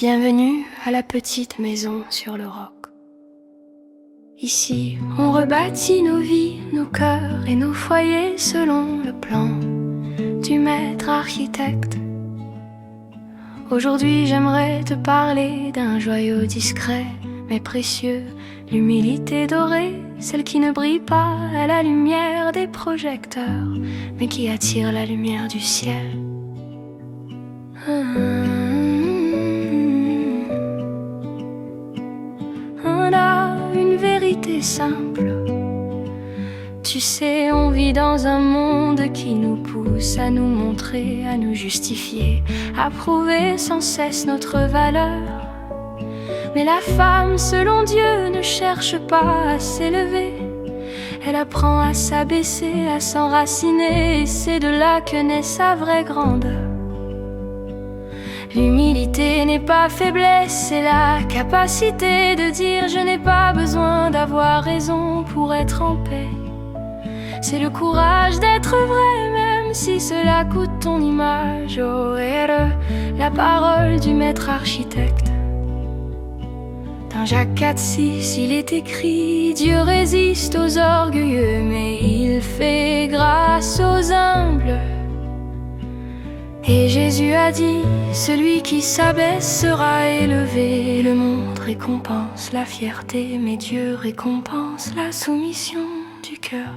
Bienvenue à la petite maison sur le roc. Ici, on rebâtit nos vies, nos cœurs et nos foyers selon le plan du maître architecte. Aujourd'hui, j'aimerais te parler d'un joyau discret mais précieux, l'humilité dorée, celle qui ne brille pas à la lumière des projecteurs, mais qui attire la lumière du ciel. On a une vérité simple. Tu sais, on vit dans un monde qui nous pousse à nous montrer, à nous justifier, à prouver sans cesse notre valeur. Mais la femme, selon Dieu, ne cherche pas à s'élever. Elle apprend à s'abaisser, à s'enraciner, et c'est de là que naît sa vraie grandeur. L'humilité n'est pas faiblesse, c'est la capacité de dire je n'ai pas besoin d'avoir raison pour être en paix. C'est le courage d'être vrai même si cela coûte ton image. Oh, et la parole du maître architecte. Dans Jacques 4,6, il est écrit: Dieu résiste aux orgueilleux, mais il fait grâce aux humbles. Et Jésus a dit: celui qui s'abaisse sera élevé. Le monde récompense la fierté, mais Dieu récompense la soumission du cœur.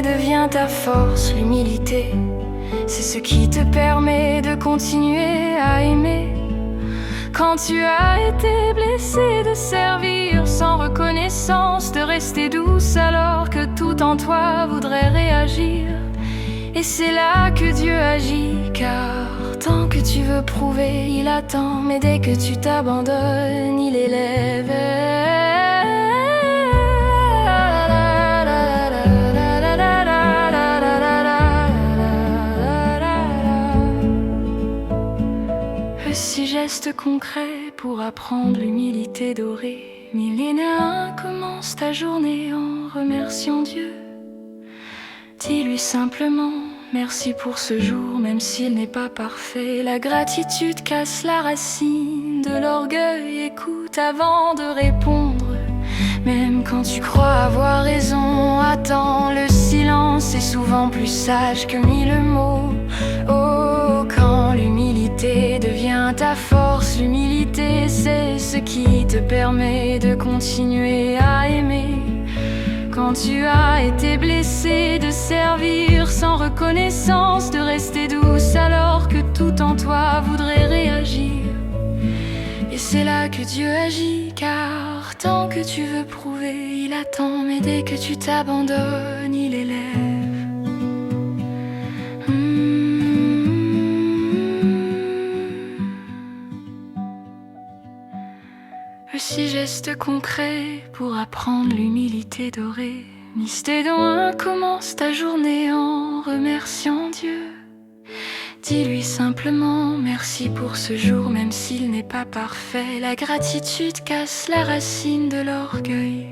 Devient ta force, l'humilité, c'est ce qui te permet de continuer à aimer. Quand tu as été blessé, de servir sans reconnaissance, de rester douce alors que tout en toi voudrait réagir. Et c'est là que Dieu agit, car tant que tu veux prouver, il attend, mais dès que tu t'abandonnes, il élève. Six gestes concrets pour apprendre l'humilité dorée. Millénaire, commence ta journée en remerciant Dieu. Dis-lui simplement merci pour ce jour, même s'il n'est pas parfait. La gratitude casse la racine de l'orgueil. Écoute avant de répondre. Même quand tu crois avoir raison, attends, le silence est souvent plus sage que mille mots. Oh, quand l'humilité devient ta force, l'humilité c'est ce qui te permet de continuer à aimer. Quand tu as été blessé, de servir sans reconnaissance, de rester douce alors que tout en toi voudrait réagir. Et c'est là que Dieu agit, car tant que tu veux prouver, il attend, mais dès que tu t'abandonnes, il élève. Six gestes concrets pour apprendre l'humilité dorée. Mystédon 1, commence ta journée en remerciant Dieu. Dis-lui simplement merci pour ce jour, même s'il n'est pas parfait. La gratitude casse la racine de l'orgueil.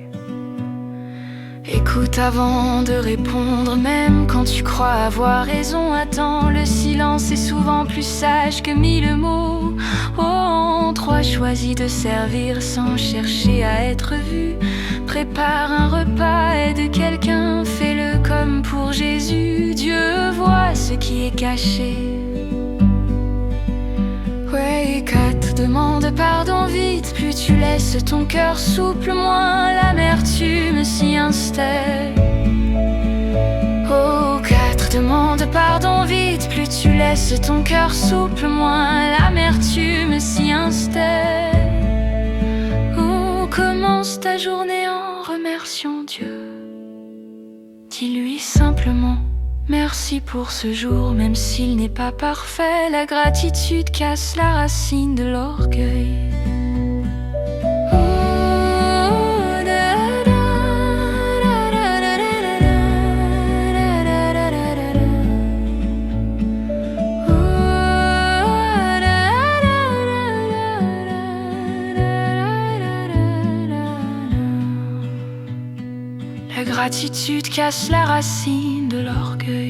Écoute avant de répondre, même quand tu crois avoir raison. Attends, le silence est souvent plus sage que mille mots. Oh, 3, choisis de servir sans chercher à être vu. Prépare un repas, aide quelqu'un, fais-le comme pour Jésus. Dieu voit ce qui est caché. Ouais, 4, demande pardon vite. Plus tu laisses ton cœur souple, moins l'amertume s'y installe. Oh, 4, demande pardon vite. Plus tu laisses ton cœur souple, moins l'amertume s'y installe. Oh, commence ta journée en remerciant Dieu. Dis-lui simplement merci pour ce jour, même s'il n'est pas parfait. La gratitude casse la racine de l'orgueil. gratitude cache la racine de l'orgueil.